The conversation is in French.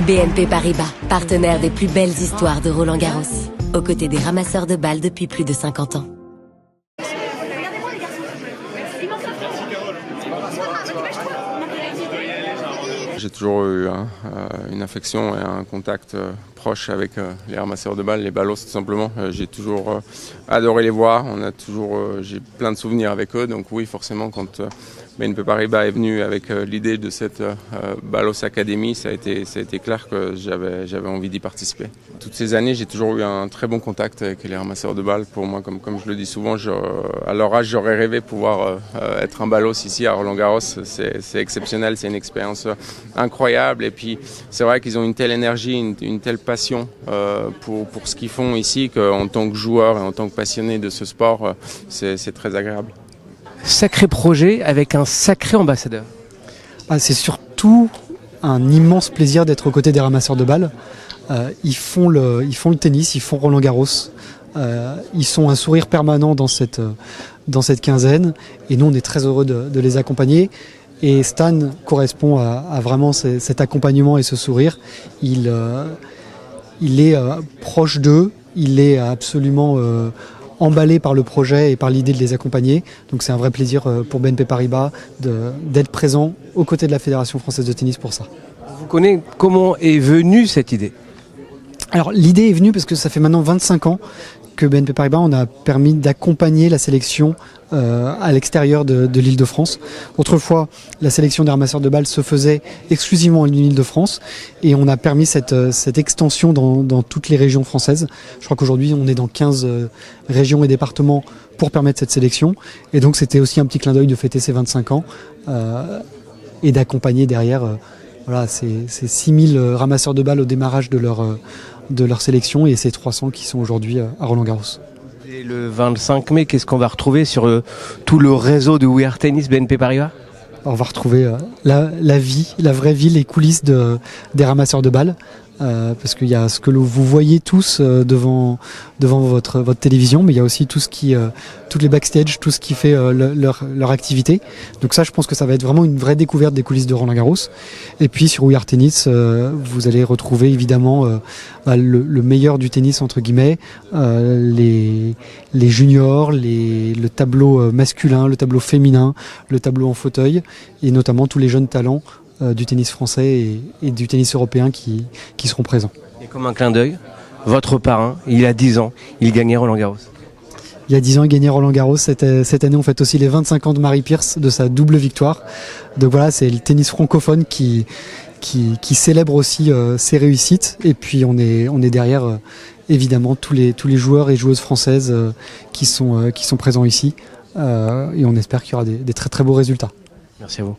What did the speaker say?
BNP Paribas, partenaire des plus belles histoires de Roland-Garros, aux côtés des ramasseurs de balles depuis plus de 50 ans. J'ai toujours eu une affection et un contact proche avec les ramasseurs de balles, les ballos tout simplement. J'ai toujours adoré les voir, j'ai plein de souvenirs avec eux, donc oui forcément quand BNP Paribas est venu avec l'idée de cette Ballos Academy, ça a été clair que j'avais envie d'y participer. Toutes ces années, j'ai toujours eu un très bon contact avec les ramasseurs de balles. Pour moi, comme je le dis souvent, à leur âge, j'aurais rêvé pouvoir être un ballos ici à Roland-Garros. C'est exceptionnel, c'est une expérience incroyable. Et puis, c'est vrai qu'ils ont une telle énergie, une telle passion pour ce qu'ils font ici qu'en tant que joueur et en tant que passionné de ce sport, c'est très agréable. Sacré projet avec un sacré ambassadeur. C'est surtout un immense plaisir d'être aux côtés des ramasseurs de balles. Ils font le tennis, ils font Roland-Garros. Ils sont un sourire permanent dans cette quinzaine. Et nous, on est très heureux de les accompagner. Et Stan correspond à vraiment cet accompagnement et ce sourire. Il est proche d'eux. Il est absolument emballé par le projet et par l'idée de les accompagner. Donc c'est un vrai plaisir pour BNP Paribas d'être présent aux côtés de la Fédération française de tennis pour ça. Vous connaissez comment est venue cette idée? Alors l'idée est venue parce que ça fait maintenant 25 ans que BNP Paribas on a permis d'accompagner la sélection à l'extérieur de l'Île-de-France. Autrefois, la sélection des ramasseurs de balles se faisait exclusivement en Île-de-France et on a permis cette extension dans toutes les régions françaises. Je crois qu'aujourd'hui, on est dans 15 régions et départements pour permettre cette sélection. Et donc, c'était aussi un petit clin d'œil de fêter ces 25 ans et d'accompagner derrière ces 6000 ramasseurs de balles au démarrage de leur sélection et ces 300 qui sont aujourd'hui à Roland-Garros. Et le 25 mai, qu'est-ce qu'on va retrouver sur tout le réseau de We Are Tennis BNP Paribas? On va retrouver la vraie vie, les coulisses des ramasseurs de balles. Parce qu'il y a ce que vous voyez tous devant votre télévision, mais il y a aussi toutes les backstage, tout ce qui fait leur activité. Donc ça, je pense que ça va être vraiment une vraie découverte des coulisses de Roland-Garros. Et puis sur We Are Tennis, vous allez retrouver évidemment le meilleur du tennis entre guillemets, les juniors, le tableau masculin, le tableau féminin, le tableau en fauteuil, et notamment tous les jeunes talents du tennis français et du tennis européen qui seront présents. Et comme un clin d'œil, votre parrain, il a 10 ans, il gagnait Roland-Garros. Il y a 10 ans, il gagnait Roland-Garros. Cette année, on fête aussi les 25 ans de Mary Pierce, de sa double victoire. Donc voilà, c'est le tennis francophone qui célèbre aussi ses réussites. Et puis on est derrière évidemment tous les joueurs et joueuses françaises qui sont présents ici. Et on espère qu'il y aura des très très beaux résultats. Merci à vous.